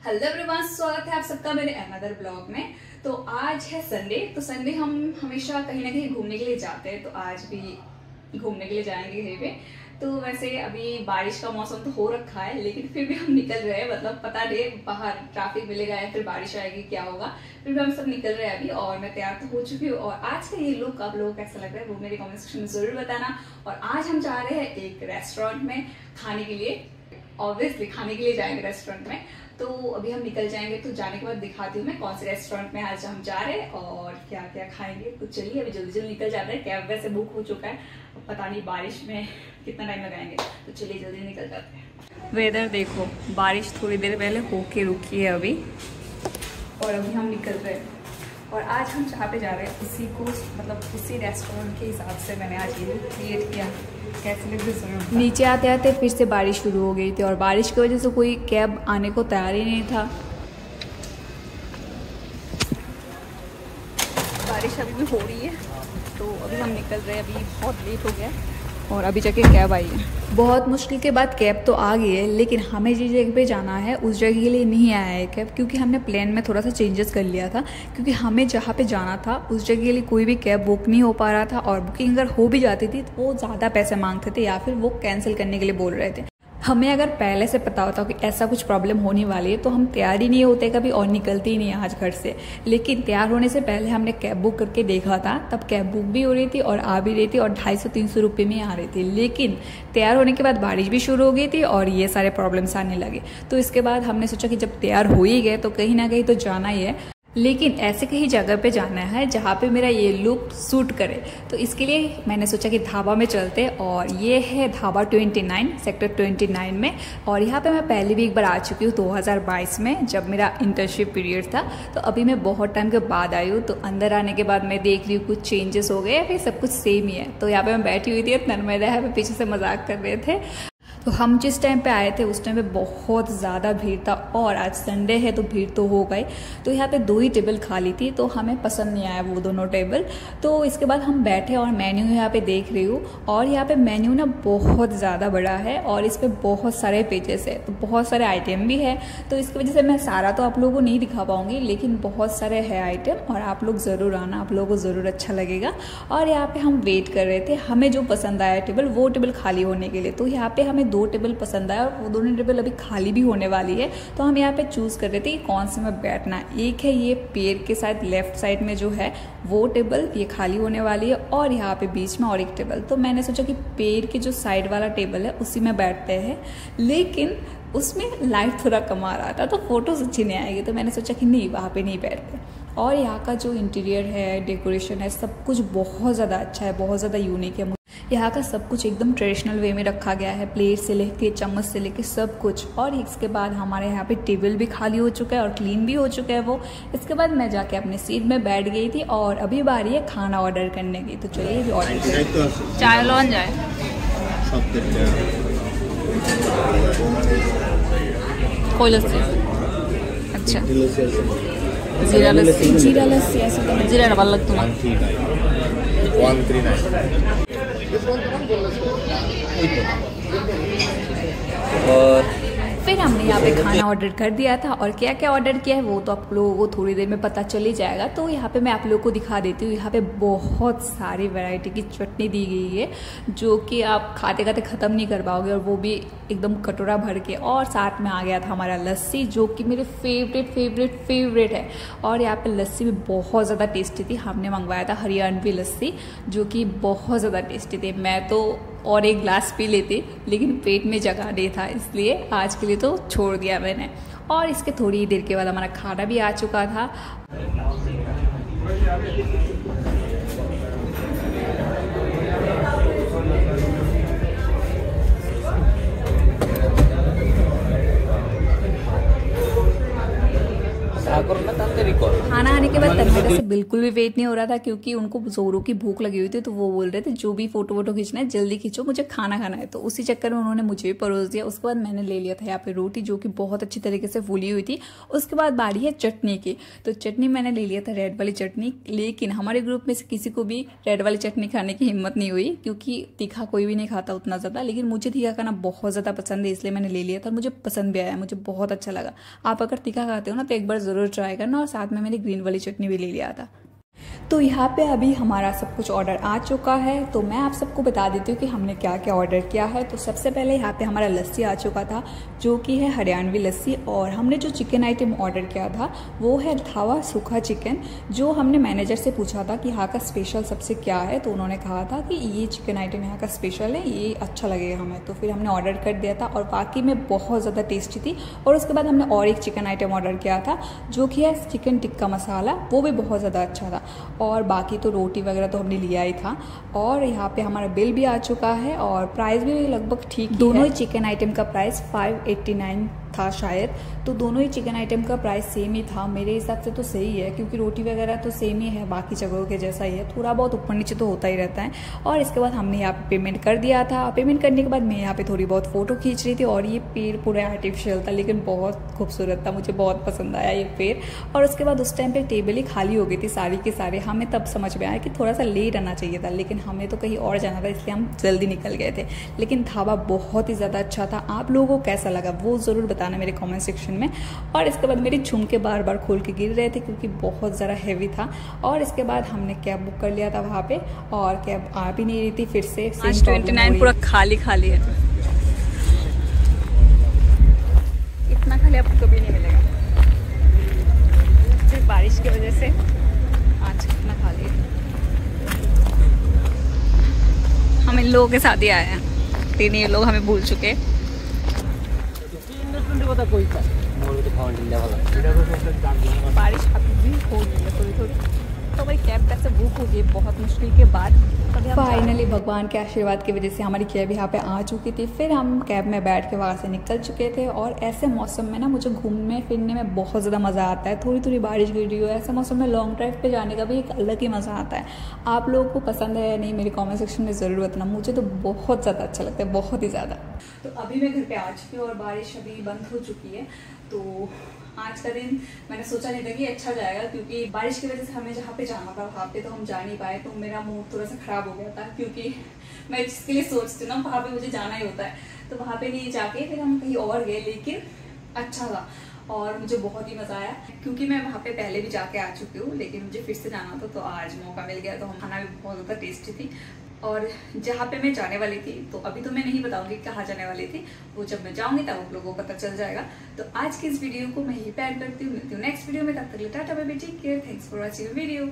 Hello everyone, स्वागत है आप सबका मेरे अनदर ब्लॉग में। तो आज है संडे। तो संडे हम हमेशा कहीं ना कहीं घूमने के लिए जाते हैं, तो आज भी घूमने के लिए जाएंगे कहीं पे। तो वैसे अभी बारिश का मौसम तो हो रखा है, लेकिन फिर भी हम निकल रहे हैं। मतलब पता नहीं बाहर ट्रैफिक मिलेगा या फिर बारिश आएगी, क्या होगा, फिर भी हम सब निकल रहे हैं अभी। और मैं तैयार तो हो चुकी हूँ। और आज का ये लुक आप लोगों को कैसा लग रहा है वो मेरे कमेंट सेक्शन में जरूर बताना। और आज हम जा रहे हैं एक रेस्टोरेंट में खाने के लिए। ऑब्वियसली खाने के लिए जाएंगे रेस्टोरेंट में। तो अभी हम निकल जाएंगे, तो जाने के बाद दिखाती हूँ मैं कौन से रेस्टोरेंट में आज हम जा रहे हैं और क्या क्या खाएंगे। तो चलिए अभी जल्दी जल्दी निकल जाते हैं। कैब वैसे बुक हो चुका है, पता नहीं बारिश में कितना टाइम लगाएंगे, तो चलिए जल्दी निकल जाते हैं। वेदर देखो, बारिश थोड़ी देर पहले होके रुकी है अभी, और अभी हम निकल रहे हैं। और आज हम जहाँ पे जा रहे हैं उसी को, मतलब उसी रेस्टोरेंट के हिसाब से मैंने आज ये क्रिएट किया। कैसे लग रही है? नीचे आते आते फिर से बारिश शुरू हो गई थी, और बारिश की वजह से कोई कैब आने को तैयार ही नहीं था। बारिश अभी भी हो रही है, तो अभी हम निकल रहे हैं। अभी बहुत लेट हो गया और अभी जाके कैब आई है। बहुत मुश्किल के बाद कैब तो आ गई है, लेकिन हमें जिस जगह पे जाना है उस जगह के लिए नहीं आया है कैब, क्योंकि हमने प्लान में थोड़ा सा चेंजेस कर लिया था। क्योंकि हमें जहाँ पे जाना था उस जगह के लिए कोई भी कैब बुक नहीं हो पा रहा था, और बुकिंग अगर हो भी जाती थी तो वो ज़्यादा पैसे मांगते थे या फिर वो कैंसिल करने के लिए बोल रहे थे। हमें अगर पहले से पता होता कि ऐसा कुछ प्रॉब्लम होने वाली है तो हम तैयार ही नहीं होते कभी, और निकलते ही नहीं आज घर से। लेकिन तैयार होने से पहले हमने कैब बुक करके देखा था, तब कैब बुक भी हो रही थी और आ भी रही थी, और 250-300 रुपये में आ रही थी। लेकिन तैयार होने के बाद बारिश भी शुरू हो गई थी और ये सारे प्रॉब्लम्स आने लगे। तो इसके बाद हमने सोचा कि जब तैयार हो ही गए तो कहीं ना कहीं तो जाना ही है, लेकिन ऐसे कहीं जगह पे जाना है जहाँ पे मेरा ये लुक सूट करे। तो इसके लिए मैंने सोचा कि ढाबा में चलते, और ये है ढाबा 29 सेक्टर 29 में। और यहाँ पे मैं पहले भी एक बार आ चुकी हूँ 2022 में, जब मेरा इंटर्नशिप पीरियड था। तो अभी मैं बहुत टाइम के बाद आई हूँ, तो अंदर आने के बाद मैं देख रही हूँ कुछ चेंजेस हो गए, फिर सब कुछ सेम ही है। तो यहाँ पे मैं बैठी हुई थी, नर्मदा यहाँ पे पीछे से मजाक कर रहे थे। तो हम जिस टाइम पे आए थे उस टाइम पे बहुत ज़्यादा भीड़ था, और आज संडे है तो भीड़ तो हो गई। तो यहाँ पे 2 ही टेबल खाली थी, तो हमें पसंद नहीं आया वो दोनों टेबल। तो इसके बाद हम बैठे और मेन्यू यहाँ पे देख रही हूँ, और यहाँ पे मेन्यू ना बहुत ज़्यादा बड़ा है और इस पर बहुत सारे पेजेस है, तो बहुत सारे आइटम भी है। तो इसकी वजह से मैं सारा तो आप लोगों को नहीं दिखा पाऊँगी, लेकिन बहुत सारे है आइटम, और आप लोग ज़रूर आना, आप लोगों को ज़रूर अच्छा लगेगा। और यहाँ पे हम वेट कर रहे थे, हमें जो पसंद आया टेबल वो टेबल खाली होने के लिए। तो यहाँ पे हमें 2 टेबल पसंद आया, और वो दोनों टेबल अभी खाली भी होने वाली है। तो हम यहाँ पे चूज कर रहे थे कि कौन से में बैठना। एक है ये पैर के साथ लेफ्ट साइड में जो है वो टेबल, ये खाली होने वाली है, और यहाँ पे बीच में और एक टेबल। तो मैंने सोचा कि पैर के जो साइड वाला टेबल है उसी में बैठते हैं, लेकिन उसमें लाइट थोड़ा कम आ रहा था तो फोटोज अच्छी नहीं आएगी। तो मैंने सोचा कि नहीं, वहाँ पे नहीं बैठते। और यहाँ का जो इंटीरियर है, डेकोरेशन है, सब कुछ बहुत ज़्यादा अच्छा है, बहुत ज़्यादा यूनिक है। यहाँ का सब कुछ एकदम ट्रेडिशनल वे में रखा गया है, प्लेट से लेके चम्मच से लेके सब कुछ। और इसके बाद हमारे यहाँ पे टेबल भी खाली हो चुका है और क्लीन भी हो चुका है वो। इसके बाद मैं जाके अपने सीट में बैठ गई थी, और अभी बारी है खाना ऑर्डर करने की। तो चलिए अभी ऑर्डर करें। चाय लॉन जाए, कोई लस्सी, अच्छा जीरा लस्सी, जीरा लस्सी ऐसे जीरा डबल लग तुम्हारा 139। और फिर हमने यहाँ पे खाना ऑर्डर कर दिया था, और क्या क्या ऑर्डर किया है वो तो आप लोगों को थोड़ी देर में पता चल ही जाएगा। तो यहाँ पे मैं आप लोगों को दिखा देती हूँ। यहाँ पे बहुत सारी वैरायटी की चटनी दी गई है, जो कि आप खाते खाते ख़त्म नहीं कर पाओगे, और वो भी एकदम कटोरा भर के। और साथ में आ गया था हमारा लस्सी, जो कि मेरे फेवरेट है। और यहाँ पे लस्सी भी बहुत ज़्यादा टेस्टी थी। हमने मंगवाया था हरियाणवी लस्सी, जो कि बहुत ज़्यादा टेस्टी थी। मैं तो और एक ग्लास पी लेती, लेकिन पेट में जगह नहीं था, इसलिए आज के लिए तो छोड़ दिया मैंने। और इसके थोड़ी ही देर के बाद हमारा खाना भी आ चुका था। खाना आने के बाद तनवीरा से बिल्कुल भी वेट नहीं हो रहा था, क्योंकि उनको जोरों की भूख लगी हुई थी। तो वो बोल रहे थे जो भी फोटो वोटो खींचना है जल्दी खींचो, मुझे खाना खाना है। तो उसी चक्कर में उन्होंने मुझे भी परोस दिया। उसके बाद मैंने ले लिया था यहाँ पे रोटी, जो कि बहुत अच्छी तरीके से फूली हुई थी। उसके बाद बारी है चटनी की। तो चटनी मैंने ले लिया था रेड वाली चटनी, लेकिन हमारे ग्रुप में से किसी को भी रेड वाली चटनी खाने की हिम्मत नहीं हुई, क्योंकि तीखा कोई भी नहीं खाता उतना ज्यादा। लेकिन मुझे तीखा खाना बहुत ज्यादा पसंद है, इसलिए मैंने ले लिया था। मुझे पसंद भी आया, मुझे बहुत अच्छा लगा। आप अगर तीखा खाते हो ना तो एक बार जरूर ट्राई करना। और साथ में मैंने ग्रीन वाली चटनी भी ले लिया था। तो यहाँ पे अभी हमारा सब कुछ ऑर्डर आ चुका है। तो मैं आप सबको बता देती हूँ कि हमने क्या क्या ऑर्डर किया है। तो सबसे पहले यहाँ पे हमारा लस्सी आ चुका था, जो कि है हरियाणवी लस्सी। और हमने जो चिकन आइटम ऑर्डर किया था वो है थावा सूखा चिकन, जो हमने मैनेजर से पूछा था कि यहाँ का स्पेशल सबसे क्या है। तो उन्होंने कहा था कि ये चिकन आइटम यहाँ का स्पेशल है, ये अच्छा लगेगा हमें। तो फिर हमने ऑर्डर कर दिया था, और वाकई में बहुत ज़्यादा टेस्टी थी। और उसके बाद हमने और एक चिकन आइटम ऑर्डर किया था, जो कि है चिकन टिक्का मसाला, वो भी बहुत ज़्यादा अच्छा था। और बाकी तो रोटी वगैरह तो हमने लिया ही था। और यहाँ पे हमारा बिल भी आ चुका है, और प्राइस भी लगभग ठीक ही दोनों ही चिकन आइटम का प्राइस 589 था शायद। तो दोनों ही चिकन आइटम का प्राइस सेम ही था। मेरे हिसाब से तो सही है, क्योंकि रोटी वगैरह तो सेम ही है, बाकी जगहों के जैसा ही है, थोड़ा बहुत ऊपर नीचे तो होता ही रहता है। और इसके बाद हमने यहाँ पे पेमेंट कर दिया था। पेमेंट करने के बाद मैं यहाँ पे थोड़ी बहुत फोटो खींच रही थी। और ये पेड़ पूरा आर्टिफिशियल था, लेकिन बहुत खूबसूरत था, मुझे बहुत पसंद आया ये पेड़। और उसके बाद उस टाइम पे टेबल ही खाली हो गई थी सारी के सारे। हमें तब समझ में आया कि थोड़ा सा लेट आना चाहिए था, लेकिन हमें तो कहीं और जाना था, इसलिए हम जल्दी निकल गए थे। लेकिन ढाबा बहुत ही ज़्यादा अच्छा था। आप लोगों को कैसा लगा वो ज़रूर बताना मेरे कॉमेंट सेक्शन में। और इसके बाद मेरे झुमके बार बार खोल के गिर रहे थे, क्योंकि बहुत ज़्यादा हैवी था। और इसके बाद हमने कैब बुक कर लिया था वहाँ पे, और कैब आ भी नहीं रही थी। फिर से 29 पूरा खाली खाली है। इतना खाली आपको कभी नहीं मिलेगा, सिर्फ बारिश की वजह से आज कितना खाली है। हम इन लोगों के साथ ही आए हैं, 3 ये लोग हमें भूल चुके। बारिश अभी भी हो गई है थोड़ी थोड़ी, तो हमारी कैब कैसे बुक हो गई बहुत मुश्किल के बाद। फाइनली भगवान के आशीर्वाद की वजह से हमारी कैब यहाँ पे आ चुकी थी। फिर हम कैब में बैठ के वहाँ से निकल चुके थे। और ऐसे मौसम में ना मुझे घूमने फिरने में बहुत ज़्यादा मज़ा आता है। थोड़ी थोड़ी बारिश गिर रही हो, ऐसे मौसम में लॉन्ग ड्राइव पे जाने का भी एक अलग ही मज़ा आता है। आप लोगों को पसंद है या नहीं मेरे कॉमेंट सेक्शन में ज़रूर बताना। मुझे तो बहुत ज़्यादा अच्छा लगता है, बहुत ही ज़्यादा। तो अभी मैं घर पर आ चुकी हूँ और बारिश अभी बंद हो चुकी है। तो आज का दिन मैंने सोचा नहीं था कि अच्छा जाएगा, क्योंकि बारिश की वजह से हमें जहाँ पे जाना था वहाँ पे तो हम जा नहीं पाए। तो मेरा मूड थोड़ा सा खराब हो गया था, क्योंकि मैं जिसके लिए सोचती हूँ ना वहाँ पे मुझे जाना ही होता है। तो वहाँ पे नहीं जाके फिर हम कहीं और गए, लेकिन अच्छा था और मुझे बहुत ही मजा आया, क्योंकि मैं वहाँ पे पहले भी जाके आ चुकी हूँ, लेकिन मुझे फिर से जाना था। तो आज मौका मिल गया। तो खाना भी बहुत ज़्यादा टेस्टी थी। और जहाँ पे मैं जाने वाली थी, तो अभी तो मैं नहीं बताऊंगी कहाँ जाने वाली थी, वो जब मैं जाऊंगी तब आप लोगों को पता चल जाएगा। तो आज की इस वीडियो को मैं यहीं पे ऐड करती हूँ। मिलती हूँ नेक्स्ट वीडियो में, तब तक tata bye bye, take care, thanks for watching video.